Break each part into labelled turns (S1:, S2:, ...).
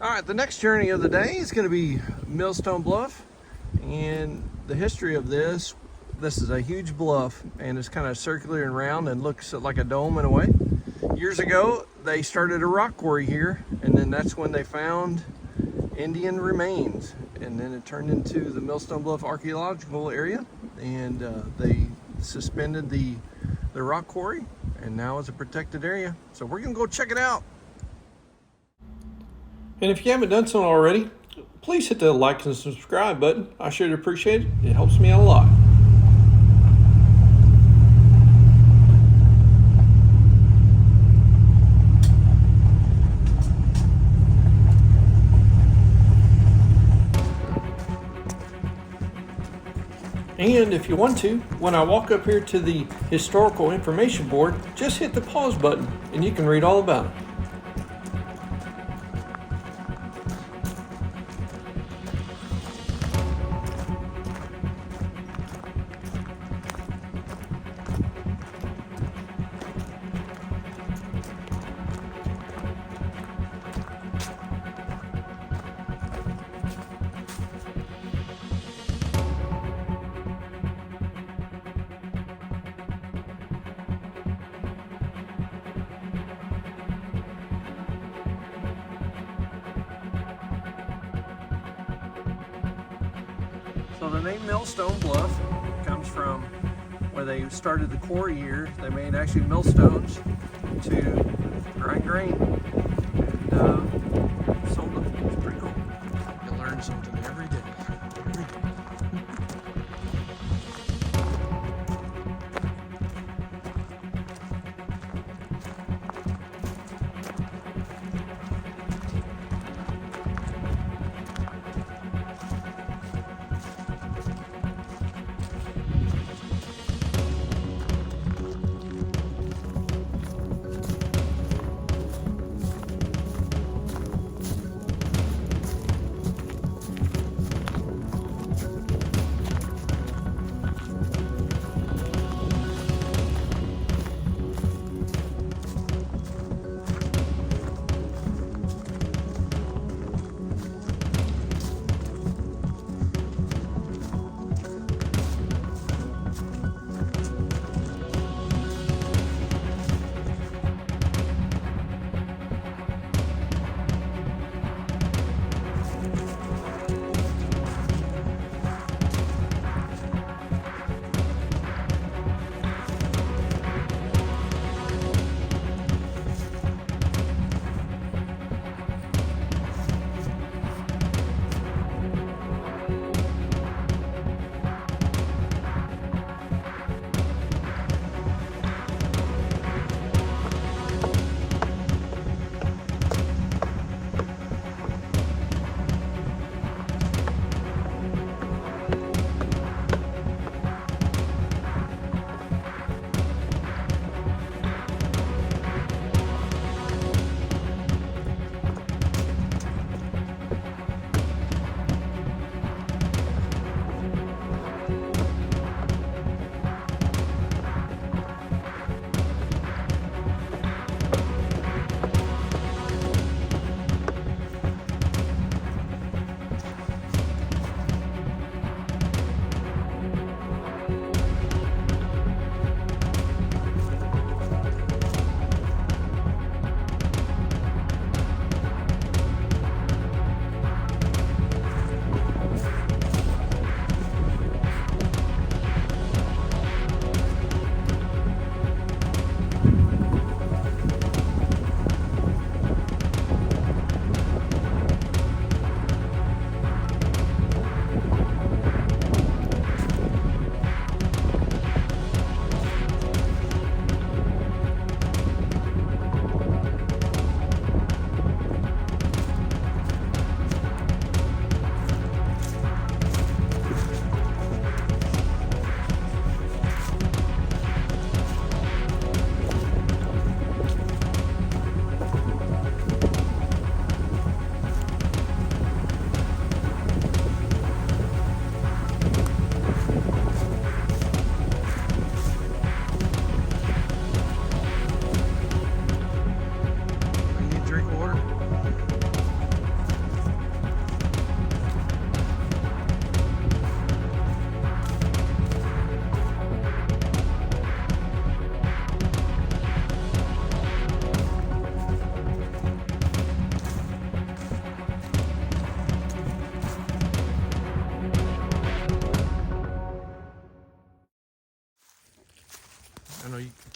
S1: All right, the next journey of the day is going to be Millstone Bluff, and the history of this is a huge bluff, and it's kind of circular and round and looks like a dome in a way. Years ago, they started a rock quarry here, and then that's when they found Indian remains, and then it turned into the Millstone Bluff Archeological area, and they suspended the rock quarry, and now it's a protected area. So we're going to go check it out.
S2: And if you haven't done so already, please hit the like and subscribe button. I sure appreciate it. It helps me out a lot. And if you want to, when I walk up here to the historical information board, just hit the pause button and you can read all about it.
S1: So the name Millstone Bluff comes from where they started the quarry here. They made actually millstones to grind grain and sold them. It's pretty cool. You learn something every day.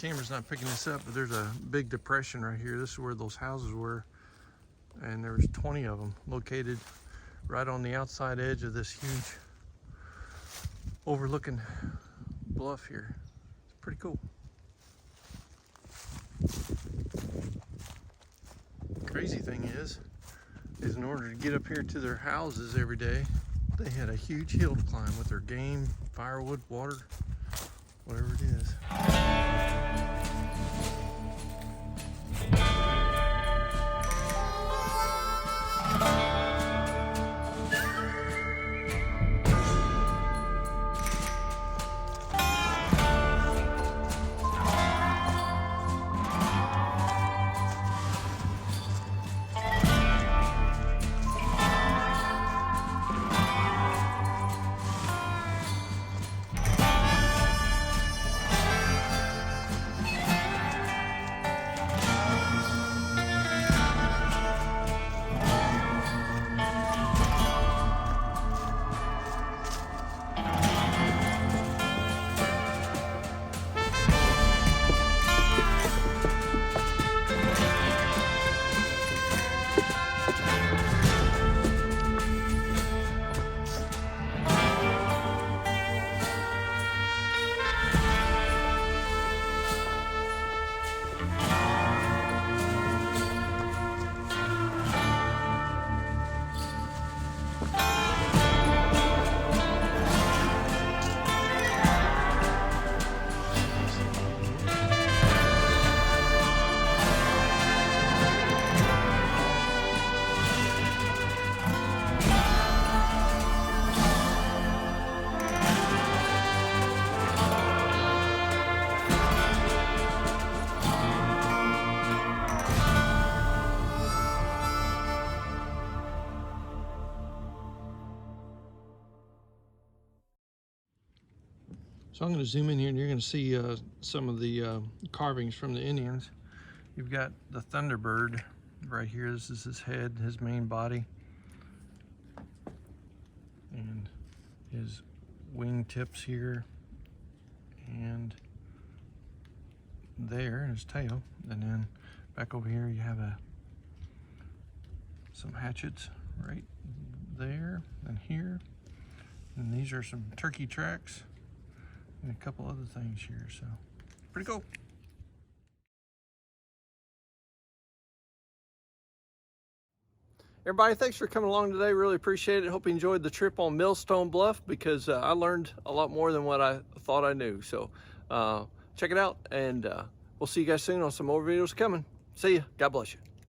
S1: camera's not picking this up, but there's a big depression right here. This is where those houses were, and there was 20 of them located right on the outside edge of this huge overlooking bluff here. It's pretty cool. Crazy thing is in order to get up here to their houses every day, they had a huge hill to climb with their game, firewood, water, whatever it is. So I'm going to zoom in here and you're going to see some of the carvings from the Indians. You've got the Thunderbird right here. This is his head, his main body. And his wing tips here. And there, his tail. And then back over here you have some hatchets right there and here. And these are some turkey tracks. And a couple other things here, so pretty cool. Everybody, thanks for coming along today. Really appreciate it. Hope you enjoyed the trip on Millstone Bluff, because I learned a lot more than what I thought I knew. So check it out, and we'll see you guys soon on some more videos coming. See ya. God bless you.